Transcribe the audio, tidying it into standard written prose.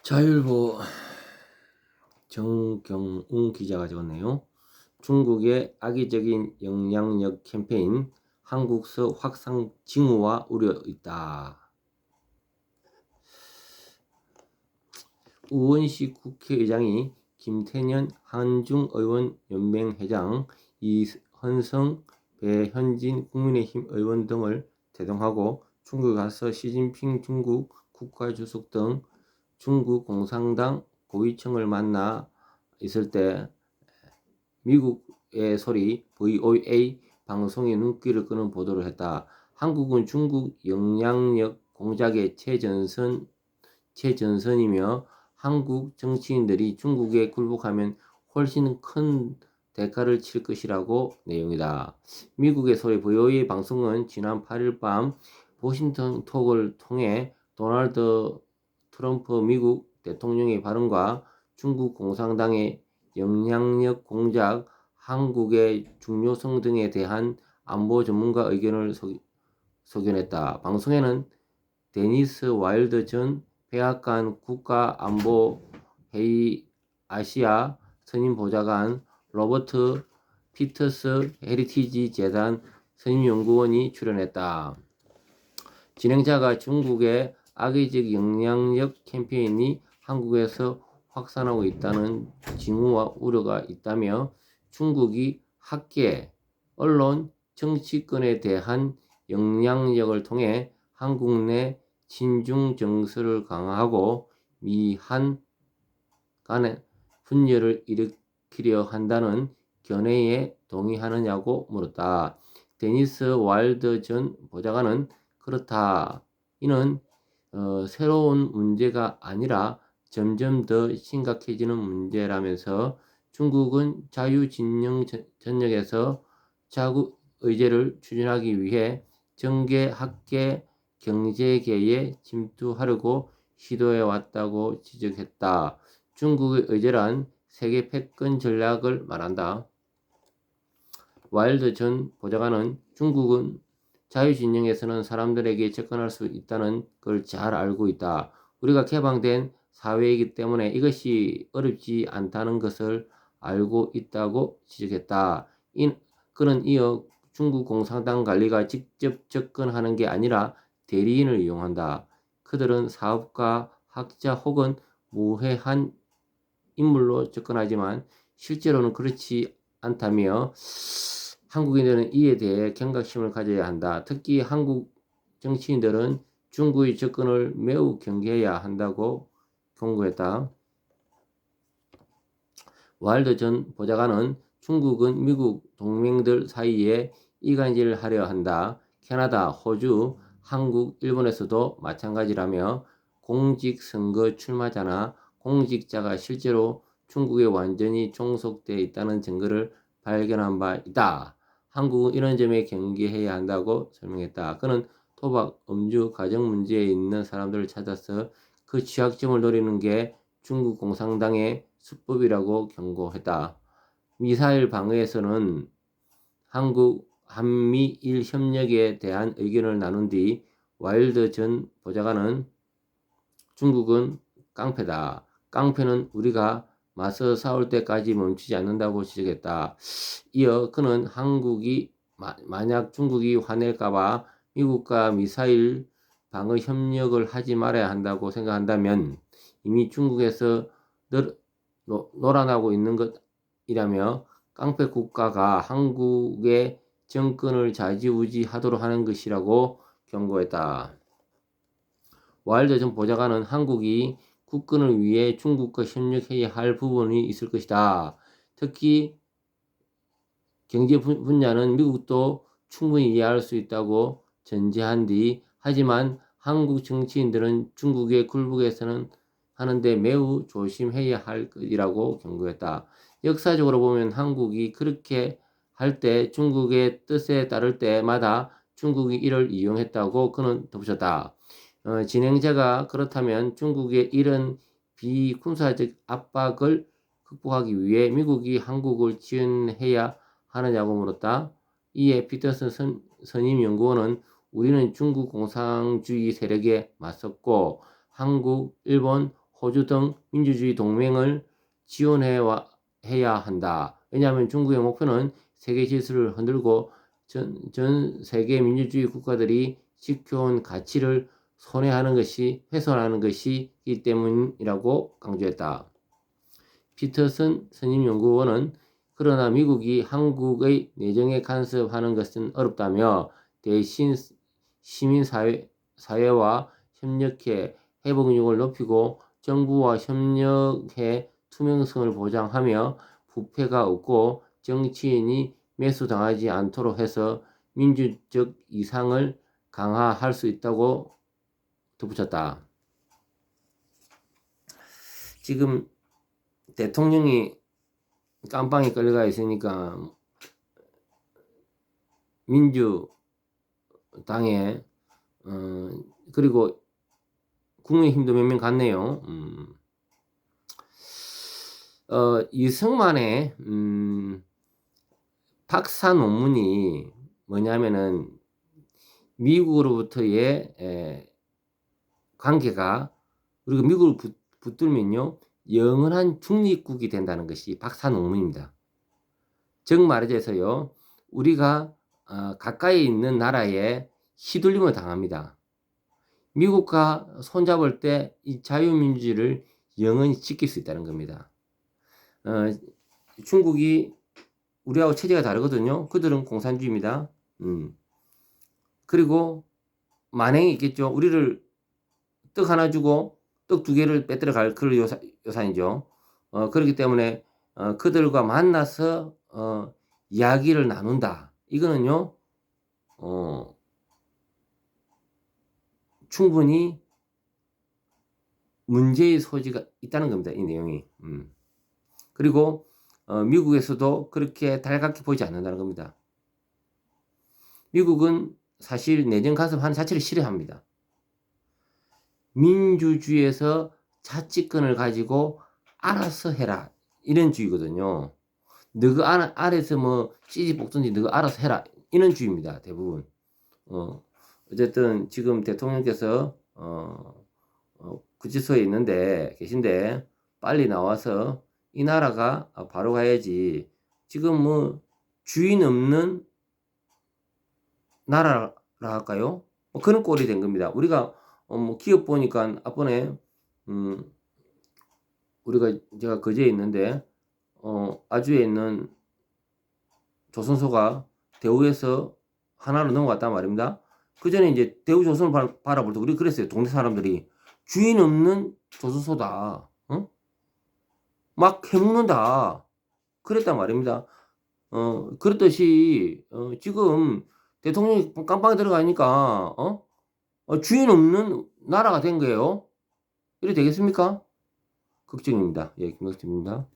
자율보 정경웅 기자가 적었네요. 중국의 악의적인 영향력 캠페인 한국서 확산 징후와 우려 있다. 우원식 국회의장이 김태년 한중의원연맹 회장, 이현성, 배현진 국민의힘 의원 등을 대동하고 중국에 가서 시진핑 중국 국가주석 등 중국 공산당 고위층을 만나 있을 때 미국의 소리 VOA 방송에 눈길을 끄는 보도를 했다. 한국은 중국 영향력 공작의 최전선이며 한국 정치인들이 중국에 굴복하면 훨씬 큰 대가를 칠 것이라고 내용이다. 미국의 소리 VOA 방송은 지난 8일 밤 워싱턴 톡을 통해 도널드 트럼프 미국 대통령의 발언과 중국 공산당의 영향력 공작, 한국의 중요성 등에 대한 안보 전문가 의견을 소견했다. 방송에는 데니스 와일드 전 백악관 국가안보회의 아시아 선임보좌관, 로버트 피터스 헤리티지 재단 선임연구원이 출연했다. 진행자가 중국의 악의적 영향력 캠페인이 한국에서 확산하고 있다는 징후와 우려가 있다며 중국이 학계, 언론, 정치권에 대한 영향력을 통해 한국 내 친중 정서를 강화하고 미한 간의 분열을 일으키려 한다는 견해에 동의하느냐고 물었다. 데니스 와일드 전 보좌관은 그렇다. 이는 새로운 문제가 아니라 점점 더 심각해지는 문제라면서 중국은 자유진영 전역에서 자국 의제를 추진하기 위해 정계, 학계, 경제계에 침투하려고 시도해왔다고 지적했다. 중국의 의제란 세계 패권 전략을 말한다. 와일드 전 보좌관은 중국은 자유진영에서는 사람들에게 접근할 수 있다는 걸 잘 알고 있다. 우리가 개방된 사회이기 때문에 이것이 어렵지 않다는 것을 알고 있다고 지적했다. 그는 이어 중국 공산당 관리가 직접 접근하는 게 아니라 대리인을 이용한다. 그들은 사업가, 학자 혹은 무해한 인물로 접근하지만 실제로는 그렇지 않다며 한국인들은 이에 대해 경각심을 가져야 한다. 특히 한국 정치인들은 중국의 접근을 매우 경계해야 한다고 경고했다. 와일드 전 보좌관은 중국은 미국 동맹들 사이에 이간질을 하려 한다. 캐나다, 호주, 한국, 일본에서도 마찬가지라며 공직선거 출마자나 공직자가 실제로 중국에 완전히 종속되어 있다는 증거를 발견한 바 있다. 한국은 이런 점에 경계해야 한다고 설명했다. 그는 토박, 음주, 가정 문제에 있는 사람들을 찾아서 그 취약점을 노리는 게 중국 공산당의 수법이라고 경고했다. 미사일 방어에서는 한국 한미일 협력에 대한 의견을 나눈 뒤 와일드 전 보좌관은 중국은 깡패다. 깡패는 우리가 맞서 싸울 때까지 멈추지 않는다고 지적했다. 이어 그는 한국이 만약 중국이 화낼까봐 미국과 미사일 방어 협력을 하지 말아야 한다고 생각한다면 이미 중국에서 놀아나고 있는 것이라며 깡패 국가가 한국의 정권을 좌지우지하도록 하는 것이라고 경고했다. 와일드 전 보좌관은 한국이 국권을 위해 중국과 협력해야 할 부분이 있을 것이다. 특히 경제 분야는 미국도 충분히 이해할 수 있다고 전제한 뒤 하지만 한국 정치인들은 중국의 굴복에서는 하는데 매우 조심해야 할 것이라고 경고했다. 역사적으로 보면 한국이 그렇게 할 때 중국의 뜻에 따를 때마다 중국이 이를 이용했다고 그는 덧붙였다. 진행자가 그렇다면 중국의 이런 비군사적 압박을 극복하기 위해 미국이 한국을 지원해야 하느냐고 물었다. 이에 피터슨 선임연구원은 우리는 중국 공산주의 세력에 맞섰고 한국, 일본, 호주 등 민주주의 동맹을 지원해야 한다. 왜냐하면 중국의 목표는 세계 질서를 흔들고 전 세계 민주주의 국가들이 지켜온 가치를 훼손하는 것이기 때문이라고 강조했다. 피터슨 선임연구원은 그러나 미국이 한국의 내정에 간섭하는 것은 어렵다며 대신 시민사회와 협력해 회복력을 높이고 정부와 협력해 투명성을 보장하며 부패가 없고 정치인이 매수당하지 않도록 해서 민주적 이상을 강화할 수 있다고 덧붙였다. 지금 대통령이 깜빵에 끌려가 있으니까 민주당에 그리고 국민의힘도 몇 명 갔네요. 이승만의 박사 논문이 뭐냐면은 미국으로부터의 관계가 우리가 미국을 붙들면요 영원한 중립국이 된다는 것이 박사 논문입니다. 즉 말해서요 우리가 가까이 있는 나라에 휘둘림을 당합니다. 미국과 손잡을 때 이 자유민주주의를 영원히 지킬 수 있다는 겁니다. 중국이 우리하고 체제가 다르거든요. 그들은 공산주의입니다. 그리고 만행이 있겠죠. 우리를 떡 하나 주고 떡 두 개를 빼들어 갈 그런 요산이죠. 그렇기 때문에 그들과 만나서 이야기를 나눈다. 이거는요 충분히 문제의 소지가 있다는 겁니다. 이 내용이. 그리고 미국에서도 그렇게 달갑게 보이지 않는다는 겁니다. 미국은 사실 내정 간섭하는 자체를 싫어합니다. 민주주의에서 자치권을 가지고 알아서 해라 이런 주의거든요. 너가 아래서 뭐 찌지 볶든지 너가 알아서 해라 이런 주의입니다. 대부분. 어쨌든 지금 대통령께서 구치소에 계신데 빨리 나와서 이 나라가 바로 가야지. 지금 뭐 주인 없는 나라라 할까요? 그런 꼴이 된 겁니다. 우리가 뭐 기업 보니까 앞번에 제가 거제에 있는데 아주에 있는 조선소가 대우에서 하나로 넘어갔단 말입니다. 그 전에 이제 대우 조선을 바라볼 때 우리 그랬어요. 동네 사람들이 주인 없는 조선소다. 막 해먹는다. 그랬단 말입니다. 그렇듯이 지금 대통령이 깜빵에 들어가니까 주인 없는 나라가 된 거예요. 이래 되겠습니까? 걱정입니다. 예, 김덕진입니다.